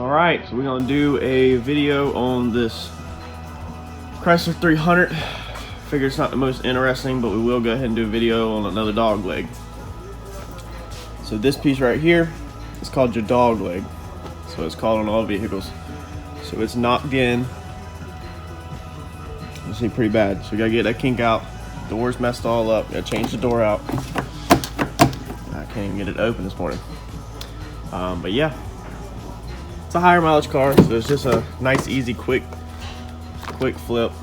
Alright, so we're going to do a video on this Chrysler 300. Figure it's not the most interesting, but we will go ahead and do a video on another dog leg. So this piece right here is called your dog leg. So it's called on all vehicles. So it's knocked in. You see, pretty bad. So we got to get that kink out. Door's messed all up. Got to change the door out. I can't even get it open this morning. But yeah. It's a higher mileage car, so it's just a nice, easy, quick flip.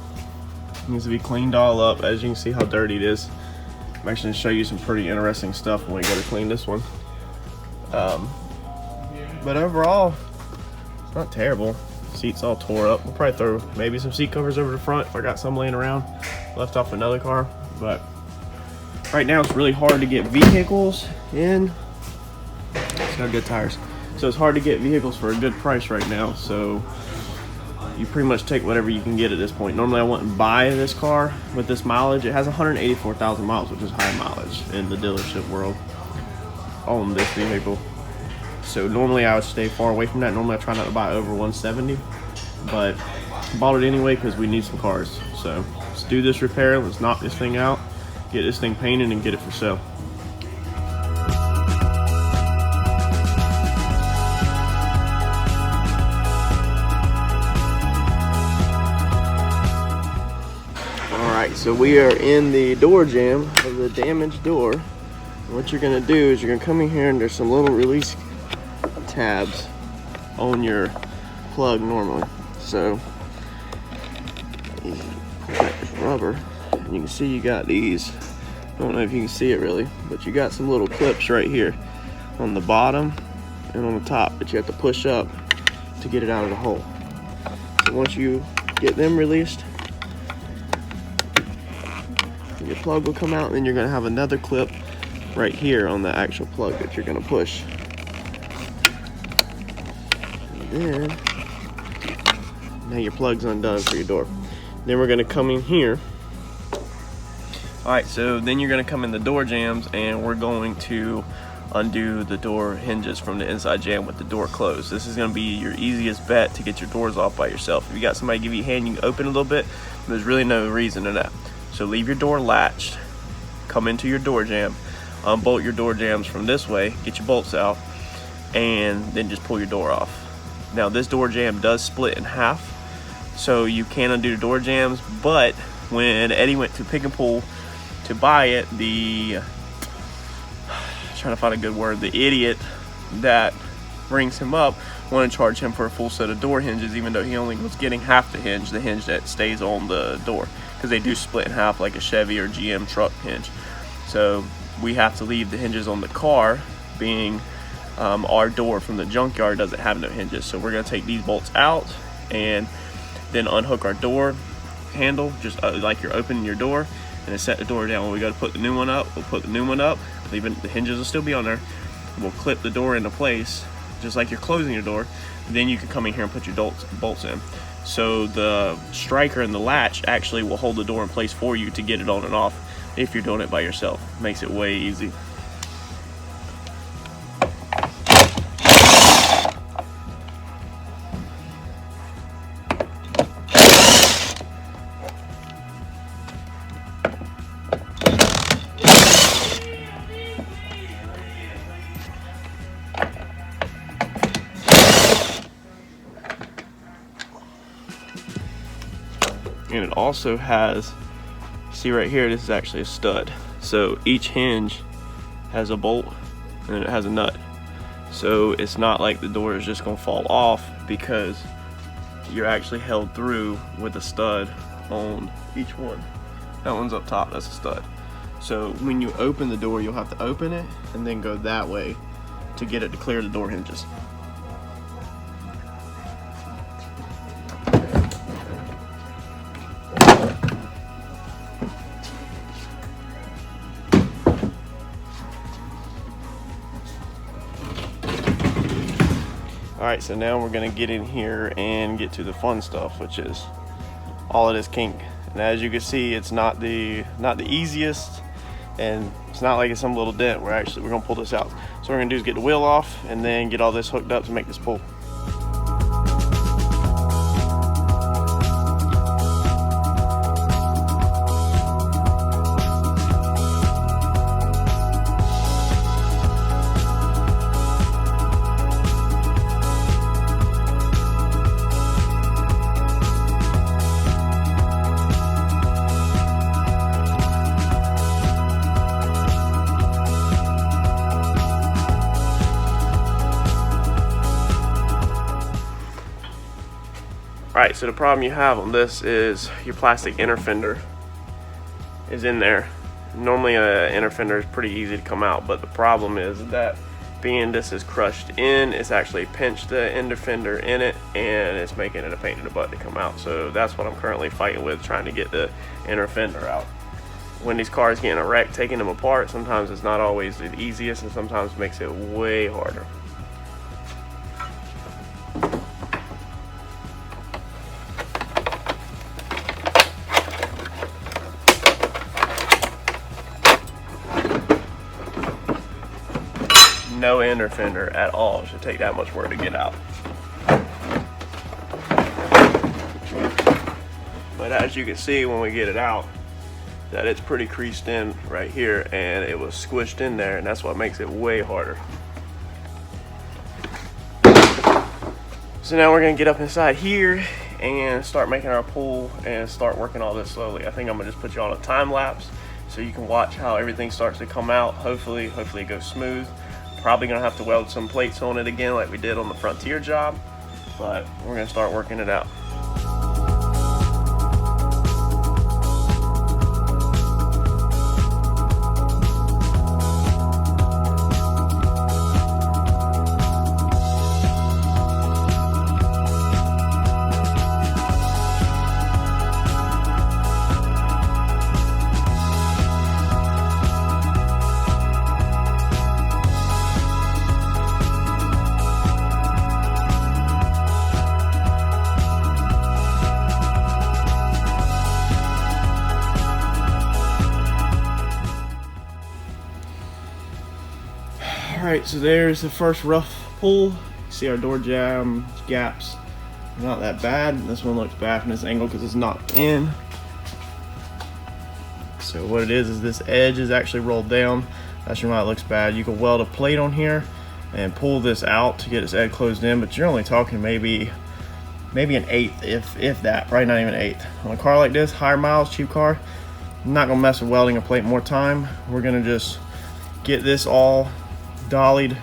It needs to be cleaned all up. As you can see how dirty it is. I'm actually going to show you some pretty interesting stuff when we go to clean this one. But overall, it's not terrible. Seat's all tore up. We'll probably throw maybe some seat covers over the front if I got some laying around left off another car. But right now it's really hard to get vehicles in. It's got good tires. So it's hard to get vehicles for a good price right now, so you pretty much take whatever you can get at this point. Normally I wouldn't buy this car with this mileage. It has 184,000 miles, which is high mileage in the dealership world on this vehicle. So normally I would stay far away from that. Normally I try not to buy over 170, but I bought it anyway because we need some cars. So let's do this repair, let's knock this thing out, get this thing painted, and get it for sale. So we are in the door jamb of the damaged door. What you're gonna do is you're gonna come in here and there's some little release tabs on your plug normally. So you pull back this rubber and you can see you got these. I don't know if you can see it really, but you got some little clips right here on the bottom and on the top that you have to push up to get it out of the hole. So once you get them released, your plug will come out, and then you're going to have another clip right here on the actual plug that you're going to push. And then now your plug's undone for your door. Then we're going to come in here. Alright, so then you're going to come in the door jambs, and we're going to undo the door hinges from the inside jamb with the door closed. This is going to be your easiest bet to get your doors off by yourself. If you got somebody give you a hand, you can open a little bit. There's really no reason to that. So leave your door latched, come into your door jamb, unbolt your door jambs from this way, get your bolts out, and then just pull your door off. Now this door jamb does split in half, so you can undo the door jambs, but when Eddie went to Pick and Pull to buy it, trying to find a good word, the idiot that brings him up wanted to charge him for a full set of door hinges, even though he only was getting half the hinge that stays on the door, because they do split in half like a Chevy or GM truck hinge. So we have to leave the hinges on the car, being our door from the junkyard doesn't have no hinges. So we're going to take these bolts out and then unhook our door handle, just like you're opening your door, and then set the door down. When we go to put the new one up, we'll put the new one up, leaving the hinges will still be on there. We'll clip the door into place just like you're closing your door. Then you can come in here and put your bolts in. So the striker and the latch actually will hold the door in place for you to get it on and off if you're doing it by yourself. Makes it way easy. And it also has, see right here, this is actually a stud. So each hinge has a bolt and then it has a nut. So it's not like the door is just gonna fall off, because you're actually held through with a stud on each one. That one's up top, that's a stud. So when you open the door, you'll have to open it and then go that way to get it to clear the door hinges. Alright, so now we're going to get in here and get to the fun stuff, which is all of this kink. And as you can see, it's not the easiest, and it's not like it's some little dent. We're going to pull this out. So what we're going to do is get the wheel off and then get all this hooked up to make this pull. Alright, so the problem you have on this is your plastic inner fender is in there. Normally an inner fender is pretty easy to come out, but the problem is that being this is crushed in, it's actually pinched the inner fender in it, and it's making it a pain in the butt to come out. So that's what I'm currently fighting with, trying to get the inner fender out. When these cars get in a wreck, taking them apart, sometimes it's not always the easiest, and sometimes it makes it way harder. No inner fender at all. It should take that much work to get out. But as you can see when we get it out, that it's pretty creased in right here, and it was squished in there, and that's what makes it way harder. So now we're gonna get up inside here and start making our pull and start working all this slowly. I think I'm gonna just put you on a time lapse so you can watch how everything starts to come out. Hopefully it goes smooth. Probably gonna have to weld some plates on it again like we did on the Frontier job, but we're gonna start working it out. Alright, so there's the first rough pull. See our door jamb gaps, not that bad. This one looks bad from this angle because it's not in. So what it is this edge is actually rolled down. That's why it looks bad. You can weld a plate on here and pull this out to get its edge closed in, but you're only talking maybe an eighth, if that, probably not even an eighth. On a car like this, higher miles, cheap car, I'm not gonna mess with welding a plate more time. We're gonna just get this all dollied,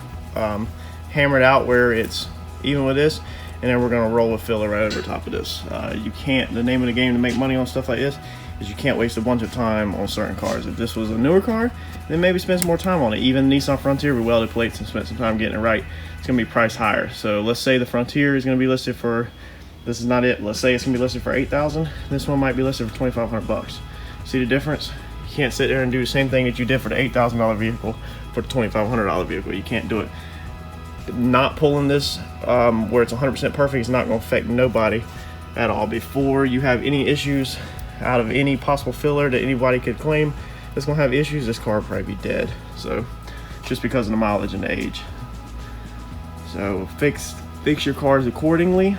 hammered out where it's even with this, and then we're going to roll with filler right over top of this. You can't, the name of the game to make money on stuff like this is you can't waste a bunch of time on certain cars. If this was a newer car, then maybe spend some more time on it. Even Nissan Frontier, we welded plates and spent some time getting it right. It's going to be priced higher. So let's say the Frontier is going to be listed for, this is not it, let's say it's going to be listed for $8,000. This one might be listed for $2,500. See the difference? You can't sit there and do the same thing that you did for the $8,000 vehicle for the $2,500 vehicle. You can't do it. Not pulling this where it's 100% perfect is not going to affect nobody at all. Before you have any issues out of any possible filler that anybody could claim that's going to have issues, this car will probably be dead. So just because of the mileage and the age. So fix your cars accordingly.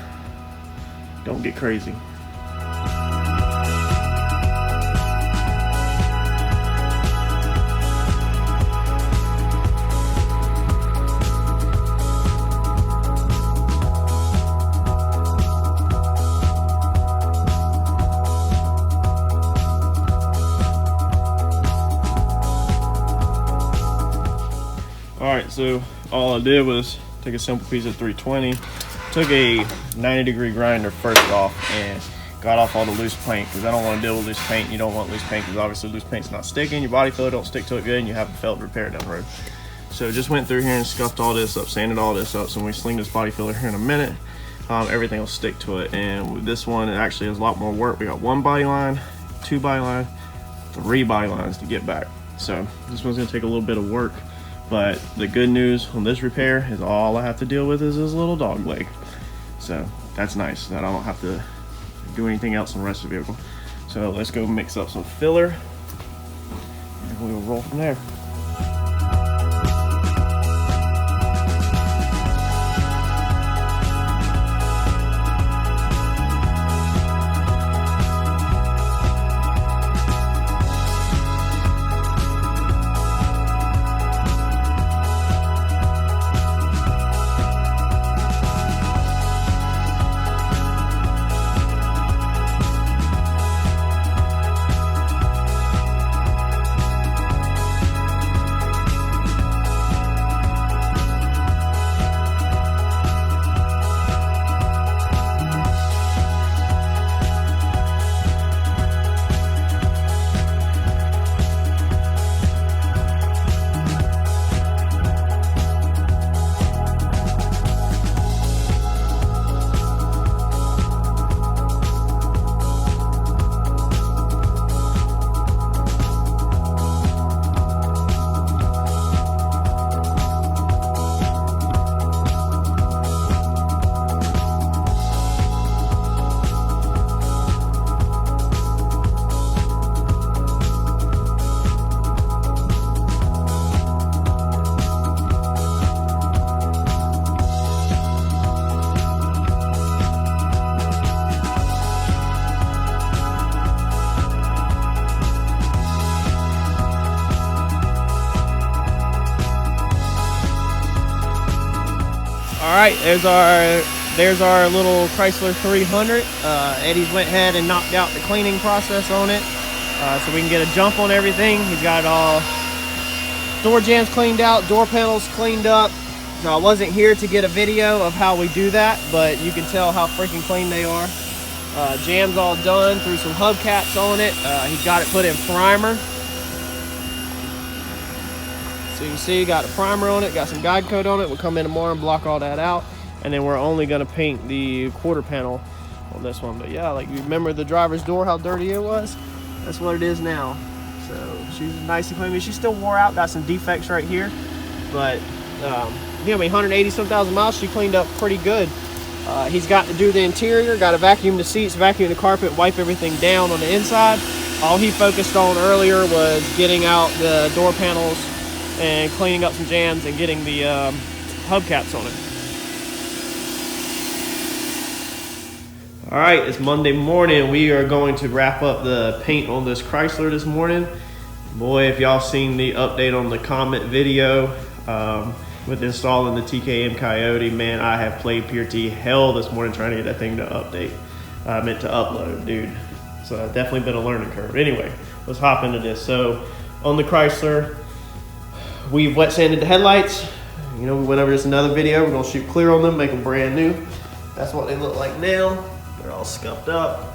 Don't get crazy. Alright, so all I did was take a simple piece of 320, took a 90-degree grinder first off and got off all the loose paint, because I don't want to deal with loose paint. You don't want loose paint because obviously loose paint's not sticking. Your body filler don't stick to it good, and you have a failed repair down the road. So just went through here and scuffed all this up, sanded all this up, so when we sling this body filler here in a minute, everything will stick to it. And with this one, it actually has a lot more work. We got 1 body line, 2 body line, 3 body lines to get back. So this one's gonna take a little bit of work. But the good news on this repair is all I have to deal with is this little dog leg. So that's nice that I don't have to do anything else on the rest of the vehicle. So let's go mix up some filler and we'll roll from there. right, there's our little Chrysler 300. Eddie's went ahead and knocked out the cleaning process on it, so we can get a jump on everything. He's got it all, door jambs cleaned out, door panels cleaned up. So I wasn't here to get a video of how we do that, but you can tell how freaking clean they are. Jambs all done, threw some hubcaps on it. He got it put in primer. So you can see, got a primer on it, got some guide coat on it. We'll come in tomorrow and block all that out. And then we're only gonna paint the quarter panel on this one. But yeah, like you remember the driver's door, how dirty it was? That's what it is now. So she's nice and clean. She's still wore out, got some defects right here. But, you know, 180 some thousand miles, she cleaned up pretty good. He's got to do the interior, got to vacuum the seats, vacuum the carpet, wipe everything down on the inside. All he focused on earlier was getting out the door panels and cleaning up some jams and getting the hubcaps on it. All right, it's Monday morning. We are going to wrap up the paint on this Chrysler this morning. Boy, if y'all seen the update on the comment video with installing the TKM Coyote, man, I have played pure T hell this morning trying to get that thing to update. I meant to upload, dude. So it's definitely been a learning curve. Anyway, let's hop into this. So on the Chrysler, we've wet sanded the headlights. You know, we went over this in another video. We're gonna shoot clear on them, make them brand new. That's what they look like now. They're all scuffed up.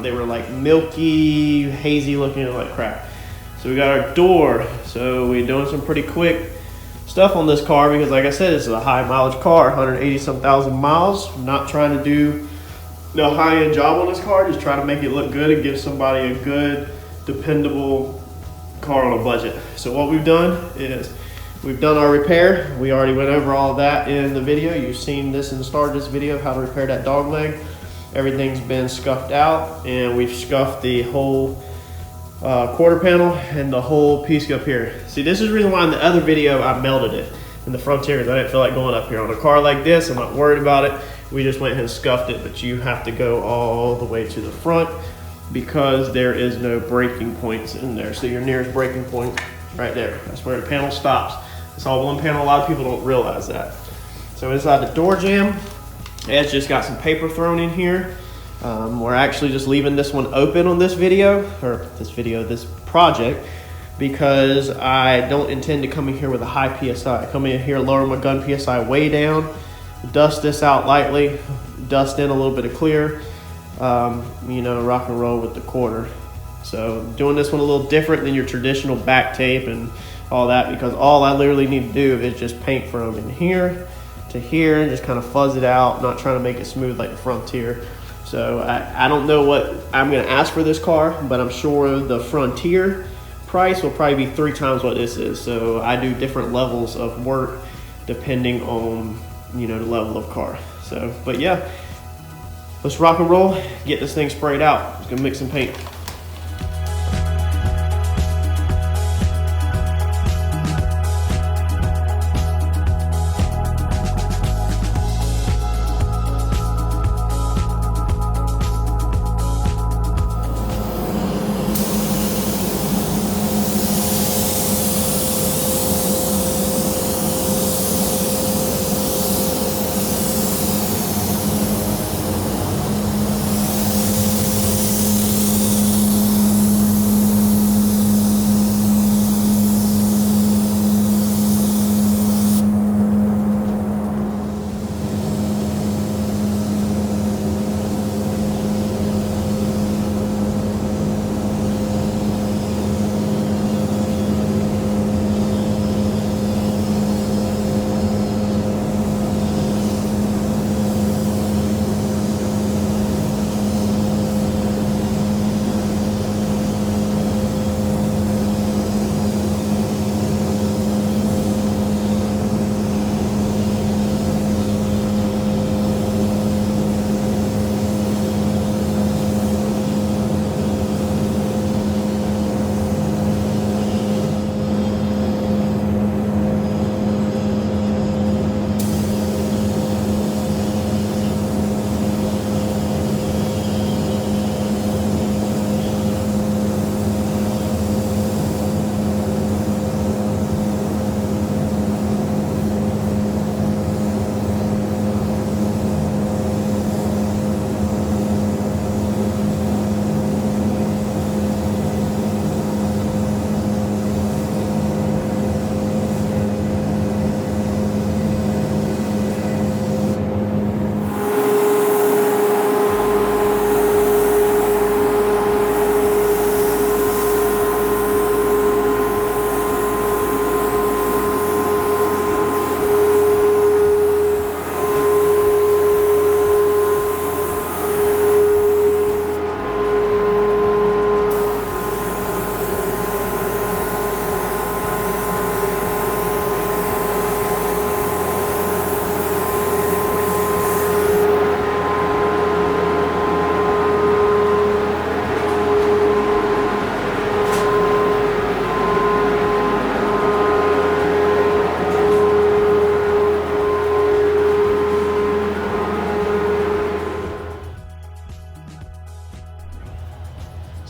They were like milky, hazy looking like crap. So we got our door. So we're doing some pretty quick stuff on this car because, like I said, it's a high mileage car, 180 some thousand miles. I'm not trying to do no high-end job on this car, just trying to make it look good and give somebody a good, dependable car on a budget. So what we've done is we've done our repair. We already went over all of that in the video. You've seen this in the start of this video of how to repair that dog leg. Everything's been scuffed out, and we've scuffed the whole quarter panel and the whole piece up here. See, this is the reason why in the other video I melted it in the Frontier, because I didn't feel like going up here. On a car like this, I'm not worried about it. We just went ahead and scuffed it, but you have to go all the way to the front because there is no braking points in there. So your nearest braking point right there. That's where the panel stops. It's all one panel. A lot of people don't realize that. So inside the door jamb, Ed's just got some paper thrown in here. We're actually just leaving this one open on this video, this project, because I don't intend to come in here with a high PSI. I come in here, lower my gun PSI way down, dust this out lightly, dust in a little bit of clear, you know, rock and roll with the quarter. So doing this one a little different than your traditional back tape and all that, because all I literally need to do is just paint from in here to here and just kind of fuzz it out, not trying to make it smooth like the Frontier. So I don't know what I'm going to ask for this car, but I'm sure the Frontier price will probably be 3 times what this is. So I do different levels of work depending on, you know, the level of car. So, but yeah, let's rock and roll, get this thing sprayed out. It's going to mix some paint.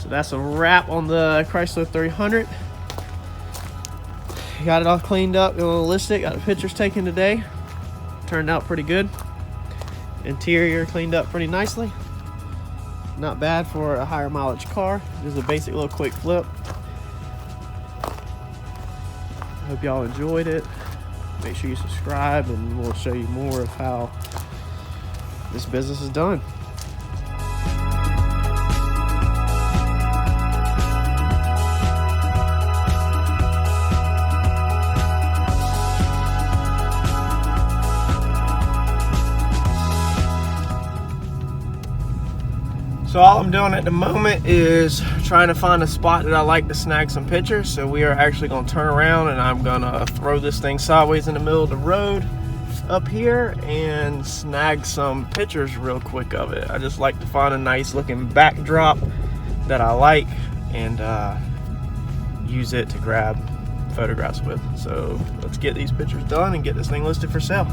So that's a wrap on the Chrysler 300. Got it all cleaned up, gonna list it. Got the pictures taken today. Turned out pretty good. Interior cleaned up pretty nicely. Not bad for a higher mileage car. Just a basic little quick flip. Hope y'all enjoyed it. Make sure you subscribe and we'll show you more of how this business is done. So all I'm doing at the moment is trying to find a spot that I like to snag some pictures. So we are actually going to turn around and I'm going to throw this thing sideways in the middle of the road up here and snag some pictures real quick of it. I just like to find a nice looking backdrop that I like and use it to grab photographs with. So let's get these pictures done and get this thing listed for sale.